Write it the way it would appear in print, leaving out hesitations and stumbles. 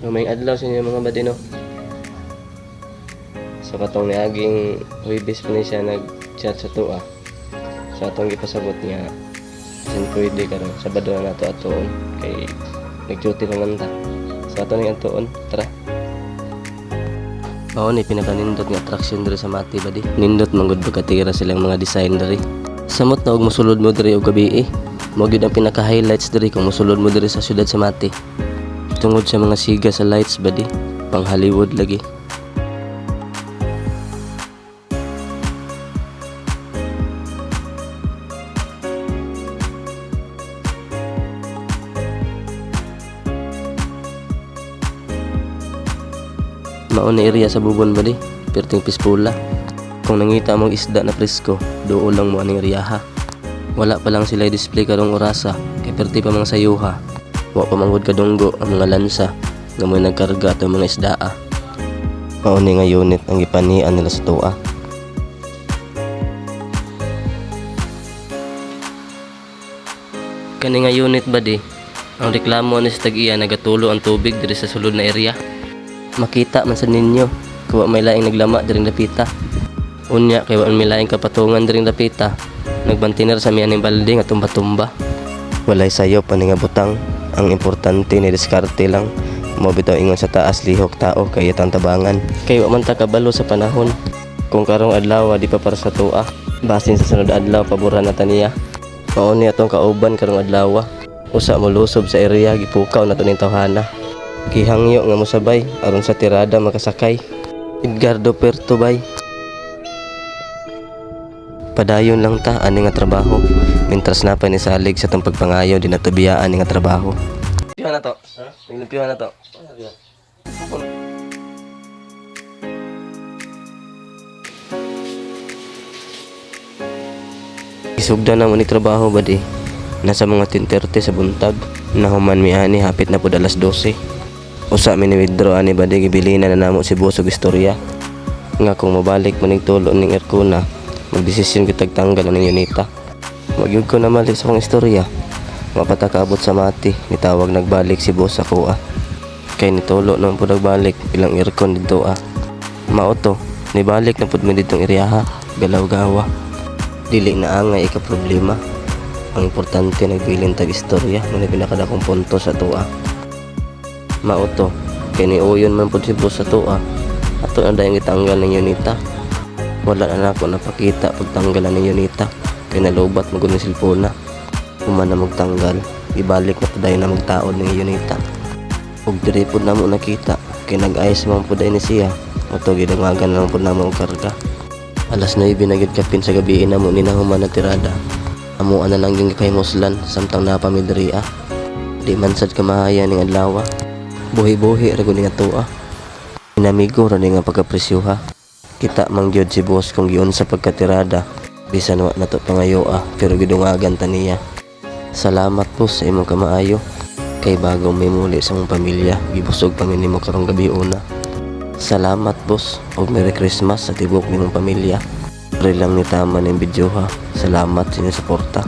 May adlaw sa inyo mga badino. So katong niaging Huwebes pa ni siya nag-chat sa tuwa. So atong gipasabot niya sin pwede karon Sabado na nato atoon kay nag-duty naman ta. So ato ning atoon, tara. Mao ni pinakanindot nga attraction diri sa Mati ba di. Nindot manggod pagkatira silang mga design diri. Samot na og mosulod mo diri og gabi Mao gyud ang pinaka-highlights diri kung mosulod mo diri sa syudad sa Mati. Tungod sa mga siga sa lights ba di, pang Hollywood lagi. Mao na area sa Bubon ba di, perting Pispula. Kung nangita mong isda na presko, doon lang mo aning riyaha. Wala pa lang sila display karong orasa, kay perti pa mga sayuha. Wa pa manggod kadunggo ang mga lansa nga may nagkarga ato mga isdaa. Mao ni nga unit ang gipanian nila sa tuwa. Kani nga unit ba di, ang reklamo ni sa tag-iya nagatulo ang tubig diri sa sulod na area. Makita man sa ninyo kuwa may laing naglama diring dapita. Unya kay wa may laing kapatungan diring dapita. Nagbantiner sa miyaning balde nga tumba-tumba. Walay sayo pa ni nga butang. Ang importante ni diskarte lang. Mo bitaw ingon sa taas lihok tao kay itang tabangan. Kay wa man ta kabalo sa panahon. Kung karong adlaw di pa para sa tuwa. Basin sa sunod adlaw paboran na taniya. Mao ni atong kauban karong adlaw. Usa mo lusob sa area gipukaw na ning tawhana. Gihangyo nga mosabay aron sa tirada makasakay. Edgardo Puerto bay. Padayon lang ta ani nga trabaho. Mintras na pa ni salig sa tong pagpangayo di natubiyaan ni nga trabaho. Pihan na to. Ha? Pihan na to. Isugda na mo ni trabaho ba di? Nasa mga 10:30 sa buntag. Nahuman mi ani hapit na pud alas 12. Usa mi ni withdraw ani badi gibilina na namo si Boss og istorya nga kung mabalik maning tulo ning Ercona magdesisyon kitag tanggal ning unita. Magyud ko na malik sa kong istorya. Mapata kaabot sa Mati nitawag nagbalik si Boss ako kay nitulo naman pud nagbalik ilang aircon didto Mao to nibalik na pud mi didtong iriyaha galaw-gawa. Dili na angay ika problema. Ang importante nagbilin tag istorya nga pinakadakong punto sa tuwa. Mao to kay niuyon man pud si Boss sa tuwa. Ato na dayang itanggal ng unita. Wala na nako napakita pagtanggalan ng unita kay nalubat magud ni silpona. Human na magtanggal ibalik na pud na magtaod ng unita. Ug diri pud namo nakita kay nag-ayos man pud ni siya. Ato gidangagan na lang pud namo og karga. Alas 9 na gid kapin sa gabi namo ni nahuman na tirada. Amo ana lang ging kaymuslan samtang napamidriya. Di man sad kamahaya ning adlaw. Buhi-buhi ra gud nga tuwa. Inamigo ra nga pagkapresyuha. Kita man gyud si Boss kung giun sa pagkatirada. Bisan wa nato pangayo pero gidungagan taniya. Salamat Boss sa imong kamaayo. Kay bago may muli sa mong pamilya, gibusog pa nimo karong gabi una. Salamat Boss ug Merry Christmas sa tibok nimong pamilya. Pre lang ni tama ning video ha. Salamat sa inyong suporta.